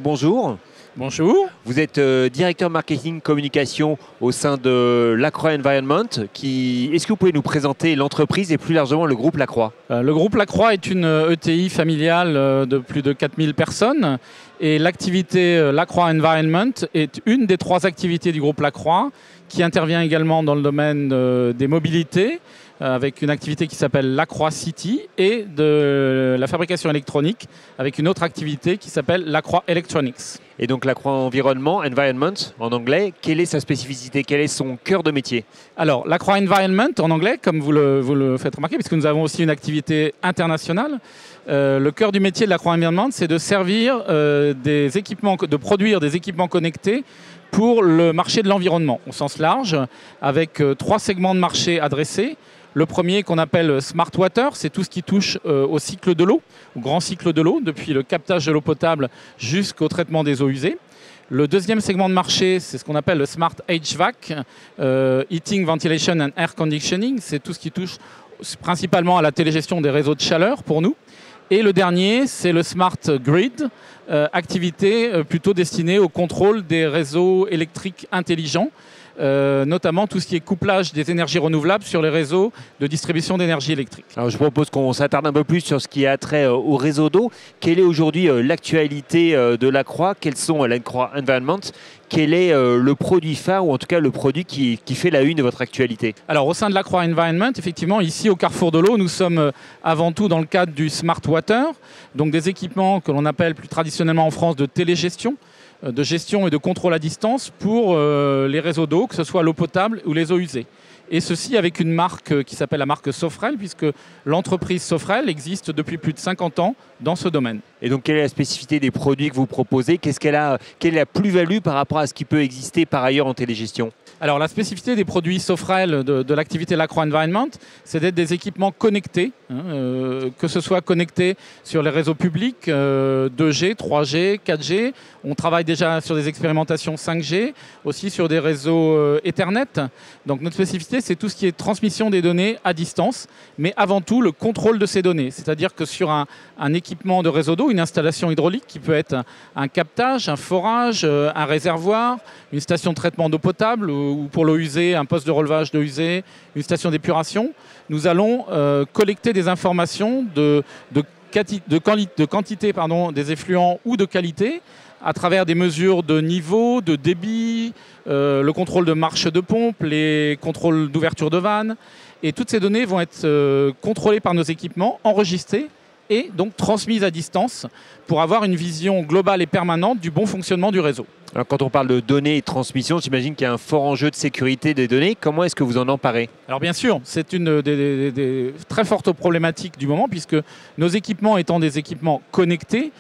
Bonjour, Bonjour. vous êtes directeur marketing communication au sein de Lacroix Environment. Est-ce que vous pouvez nous présenter l'entreprise et plus largement le groupe Lacroix? Le groupe Lacroix est une ETI familiale de plus de 4000 personnes et l'activité Lacroix Environment est une des 3 activités du groupe Lacroix qui intervient également dans le domaine des mobilités avec une activité qui s'appelle Lacroix City et de la fabrication électronique avec une autre activité qui s'appelle Lacroix Electronics. Et donc Lacroix Environnement en anglais, quelle est sa spécificité? Quel est son cœur de métier? Alors, Lacroix Environment en anglais, comme vous le faites remarquer, puisque nous avons aussi une activité internationale, le cœur du métier de Lacroix Environnement, c'est de servir de produire des équipements connectés pour le marché de l'environnement, au sens large, avec 3 segments de marché adressés. Le premier qu'on appelle Smart Water, c'est tout ce qui touche au cycle de l'eau, au grand cycle de l'eau, depuis le captage de l'eau potable jusqu'au traitement des eaux usées. Le deuxième segment de marché, c'est ce qu'on appelle le Smart HVAC, Heating, Ventilation and Air Conditioning. C'est tout ce qui touche principalement à la télégestion des réseaux de chaleur pour nous. Et le dernier, c'est le Smart Grid, activité plutôt destinée au contrôle des réseaux électriques intelligents, notamment tout ce qui est couplage des énergies renouvelables sur les réseaux de distribution d'énergie électrique. Alors je propose qu'on s'attarde un peu plus sur ce qui a trait au réseau d'eau. Quelle est aujourd'hui l'actualité de Lacroix? Quels sont Lacroix Environment? Quel est le produit phare ou en tout cas le produit qui fait la une de votre actualité? Alors au sein de Lacroix Environment, effectivement, ici au Carrefour de l'eau, nous sommes avant tout dans le cadre du Smart Water, donc des équipements que l'on appelle plus traditionnellement en France de télégestion, de gestion et de contrôle à distance pour les réseaux d'eau, que ce soit l'eau potable ou les eaux usées. Et ceci avec une marque qui s'appelle la marque Sofrel, puisque l'entreprise Sofrel existe depuis plus de 50 ans dans ce domaine. Et donc quelle est la spécificité des produits que vous proposez? Quelle est la plus-value par rapport à ce qui peut exister par ailleurs en télégestion? Alors la spécificité des produits Sofrel de l'activité Lacroix Environment, c'est d'être des équipements connectés, que ce soit connectés sur les réseaux publics, 2G, 3G, 4G. On travaille déjà sur des expérimentations 5G, aussi sur des réseaux Ethernet. Donc notre spécificité, c'est tout ce qui est transmission des données à distance, mais avant tout le contrôle de ces données. C'est-à-dire que sur un équipement de réseau d'eau, une installation hydraulique qui peut être un captage, un forage, un réservoir, une station de traitement d'eau potable ou pour l'eau usée, un poste de relevage d'eau usée, une station d'épuration, nous allons collecter des informations de quantité des effluents ou de qualité à travers des mesures de niveau, de débit, le contrôle de marche de pompe, les contrôles d'ouverture de vanne. Et toutes ces données vont être contrôlées par nos équipements, enregistrées et donc transmises à distance pour avoir une vision globale et permanente du bon fonctionnement du réseau. Alors quand on parle de données et de transmission, j'imagine qu'il y a un fort enjeu de sécurité des données. Comment est-ce que vous en emparez? Alors bien sûr, c'est une des très fortes problématiques du moment, puisque nos équipements étant des équipements connectés,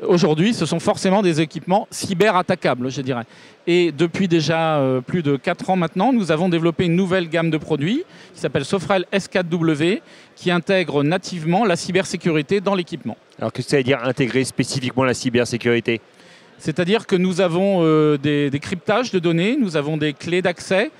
aujourd'hui, ce sont forcément des équipements cyber-attaquables, je dirais. Et depuis déjà plus de 4 ans maintenant, nous avons développé une nouvelle gamme de produits qui s'appelle Sofrel S4W, qui intègre nativement la cybersécurité dans l'équipement. Alors qu'est-ce que ça veut dire intégrer spécifiquement la cybersécurité? C'est-à-dire que nous avons des cryptages de données, nous avons des clés d'accès,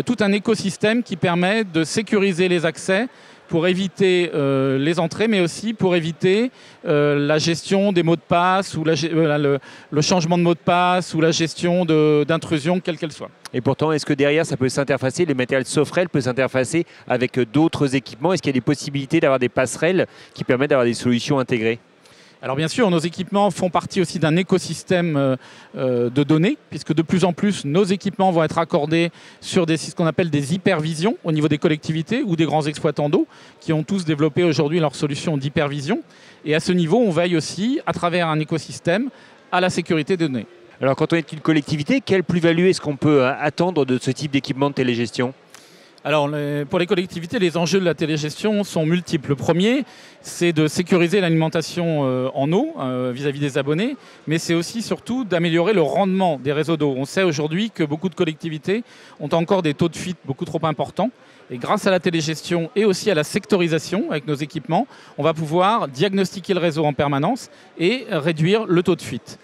tout un écosystème qui permet de sécuriser les accès pour éviter les entrées, mais aussi pour éviter la gestion des mots de passe ou le changement de mot de passe ou la gestion d'intrusion, quelle qu'elle soit. Et pourtant, est-ce que derrière, ça peut s'interfacer, les matériels Sofrel peuvent s'interfacer avec d'autres équipements? Est-ce qu'il y a des possibilités d'avoir des passerelles qui permettent d'avoir des solutions intégrées? Alors bien sûr, nos équipements font partie aussi d'un écosystème de données, puisque de plus en plus, nos équipements vont être accordés sur ce qu'on appelle des hypervisions au niveau des collectivités ou des grands exploitants d'eau, qui ont tous développé aujourd'hui leur solution d'hypervision. Et à ce niveau, on veille aussi, à travers un écosystème, à la sécurité des données. Alors quand on est une collectivité, quelle plus-value est-ce qu'on peut attendre de ce type d'équipement de télégestion? Alors, pour les collectivités, les enjeux de la télégestion sont multiples. Le premier, c'est de sécuriser l'alimentation en eau vis-à-vis des abonnés, mais c'est aussi surtout d'améliorer le rendement des réseaux d'eau. On sait aujourd'hui que beaucoup de collectivités ont encore des taux de fuite beaucoup trop importants. Et grâce à la télégestion et aussi à la sectorisation avec nos équipements, on va pouvoir diagnostiquer le réseau en permanence et réduire le taux de fuite.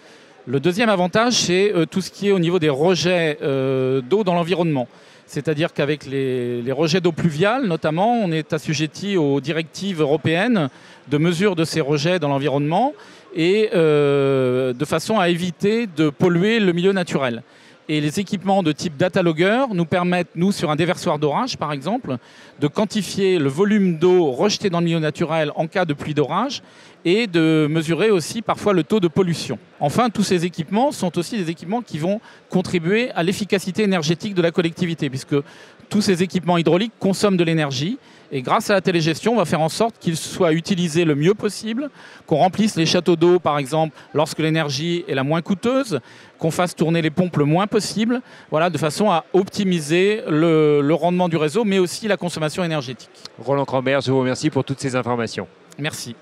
Le deuxième avantage, c'est tout ce qui est au niveau des rejets d'eau dans l'environnement. C'est-à-dire qu'avec les rejets d'eau pluviale, notamment, on est assujetti aux directives européennes de mesure de ces rejets dans l'environnement. et de façon à éviter de polluer le milieu naturel. Et les équipements de type data logger nous permettent, nous, sur un déversoir d'orage par exemple, de quantifier le volume d'eau rejeté dans le milieu naturel en cas de pluie d'orage et de mesurer aussi parfois le taux de pollution. Enfin, tous ces équipements sont aussi des équipements qui vont contribuer à l'efficacité énergétique de la collectivité, puisque tous ces équipements hydrauliques consomment de l'énergie. Et grâce à la télégestion, on va faire en sorte qu'ils soient utilisés le mieux possible, qu'on remplisse les châteaux d'eau, par exemple, lorsque l'énergie est la moins coûteuse, qu'on fasse tourner les pompes le moins possible, voilà, de façon à optimiser le rendement du réseau, mais aussi la consommation énergétique. Roland Crambert, je vous remercie pour toutes ces informations. Merci.